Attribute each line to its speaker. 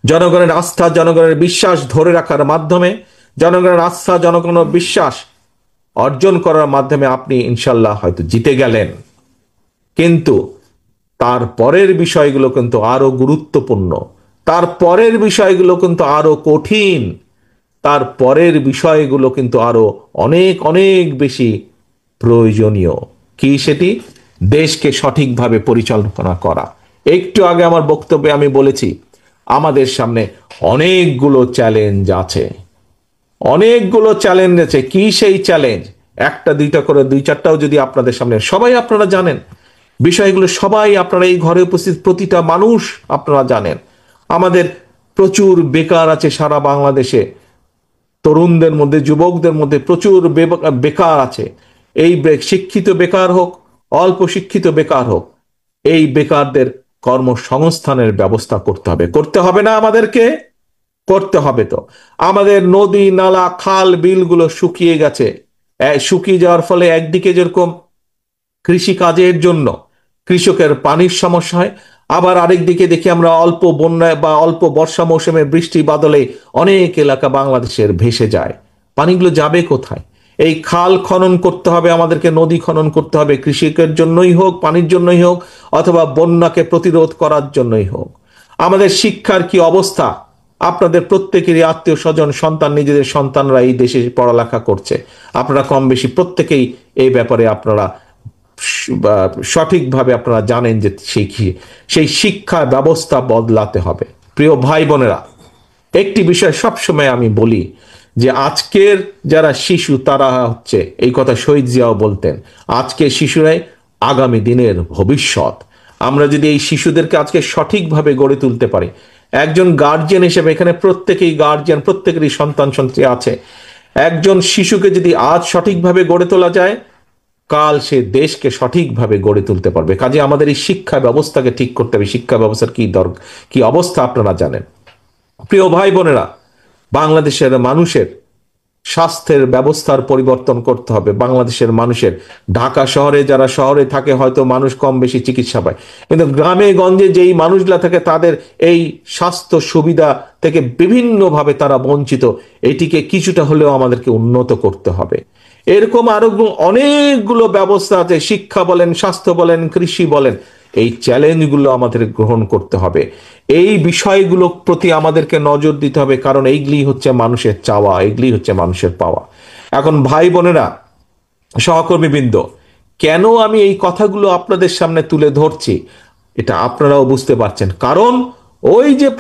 Speaker 1: জনগণের আস্থা, জনগণের বিশ্বাস ধরে রাখার মাধ্যমে, জনগণের আস্থা, জনগণের বিশ্বাস অর্জন করার মাধ্যমে আপনি ইনশাল্লাহ হয়তো জিতে গেলেন, কিন্তু তার পরের বিষয়গুলো কিন্তু আরো গুরুত্বপূর্ণ, তার পরের বিষয়গুলো কিন্তু আরো কঠিন, তার পরের বিষয়গুলো কিন্তু আরো অনেক অনেক বেশি প্রয়োজনীয়। কি সেটি? দেশকে সঠিকভাবে পরিচালনা করা। একটু আগে আমার বক্তব্যে আমি বলেছি আমাদের সামনে অনেকগুলো চ্যালেঞ্জ আছে, অনেকগুলো চ্যালেঞ্জ আছে। কি সেই চ্যালেঞ্জ? একটা দুইটা করে দুই চারটাও যদি আপনাদের সামনে, সবাই আপনারা জানেন বিষয়গুলো, সবাই আপনারা এই ঘরে উপস্থিত প্রতিটা মানুষ আপনারা জানেন। আমাদের প্রচুর বেকার আছে সারা বাংলাদেশে, তরুণদের মধ্যে, যুবকদের মধ্যে প্রচুর বেকার আছে। এই শিক্ষিত বেকার হোক, অল্প শিক্ষিত বেকার হোক, এই বেকারদের কর্মসংস্থানের ব্যবস্থা করতে হবে। করতে হবে না আমাদেরকে? করতে হবে তো। আমাদের নদী নালা খাল বিলগুলো শুকিয়ে গেছে। শুকিয়ে যাওয়ার ফলে একদিকে যেরকম কৃষি কাজের জন্য কৃষকের পানির সমস্যা হয়, আবার আরেক দিকে দেখি আমরা অল্প বন্যায় বা অল্প বর্ষা মৌসুমে বৃষ্টি বাদলে অনেক এলাকা বাংলাদেশের ভেসে যায়। পানিগুলো যাবে কোথায়? এই খাল খনন করতে হবে আমাদেরকে, নদী খনন করতে হবে, কৃষিকের জন্যই হোক, পানির জন্যই হোক, অথবা বন্যাকে প্রতিরোধ করার জন্যই হোক। আমাদের শিক্ষার কি অবস্থা? আপনাদের প্রত্যেকেরই আত্মীয় স্বজন, সন্তান, নিজেদের সন্তানরা এই দেশে পড়ালেখা করছে। আপনারা কম বেশি প্রত্যেকেই এই ব্যাপারে আপনারা সঠিকভাবে আপনারা জানেন যে সেই শিক্ষা ব্যবস্থা বদলাতে হবে। প্রিয় ভাই বোনেরা, একটি বিষয় সবসময় আমি বলি যে আজকের যারা শিশু তারা হচ্ছে, এই কথা শহীদ জিয়াও বলতেন, আজকে শিশুরাই আগামী দিনের ভবিষ্যৎ। আমরা যদি এই শিশুদেরকে আজকে সঠিকভাবে গড়ে তুলতে পারি, একজন গার্জিয়ান হিসেবে, এখানে প্রত্যেকেই গার্জিয়ান, প্রত্যেকেরই সন্তান সন্ততি আছে, একজন শিশুকে যদি আজ সঠিকভাবে গড়ে তোলা যায়, কাল সে দেশকে সঠিকভাবে গড়ে তুলতে পারবে। কাজে আমাদের এই শিক্ষা ব্যবস্থাকে ঠিক করতে হবে। শিক্ষা ব্যবস্থার কি দরকার, কি অবস্থা আপনারা জানেন। প্রিয় ভাই বোনেরা, বাংলাদেশের মানুষের স্বাস্থ্যের ব্যবস্থার পরিবর্তন করতে হবে। বাংলাদেশের মানুষের, ঢাকা শহরে যারা শহরে থাকে হয়তো মানুষ কম বেশি চিকিৎসা পায়, কিন্তু গ্রামে গঞ্জে যেই মানুষগুলা থাকে তাদের এই স্বাস্থ্য সুবিধা থেকে বিভিন্নভাবে তারা বঞ্চিত। এটিকে কিছুটা হলেও আমাদেরকে উন্নত করতে হবে। এরকম আরো অনেকগুলো ব্যবস্থা আছে, শিক্ষা বলেন, স্বাস্থ্য বলেন, কৃষি বলেন। এই চ্যালেঞ্জগুলো আমাদের গ্রহণ করতে হবে। এই বিষয়গুলোর প্রতি আমাদেরকে নজর দিতে হবে, কারণ এইগুলি হচ্ছে মানুষের চাওয়া, এগুলি হচ্ছে মানুষের পাওয়া। এখন ভাই বোনেরা, সহকর্মীবৃন্দ, কেন আমি এই কথাগুলো আপনাদের সামনে তুলে ধরছি এটা আপনারাও বুঝতে পারছেন। কারণ ওই যে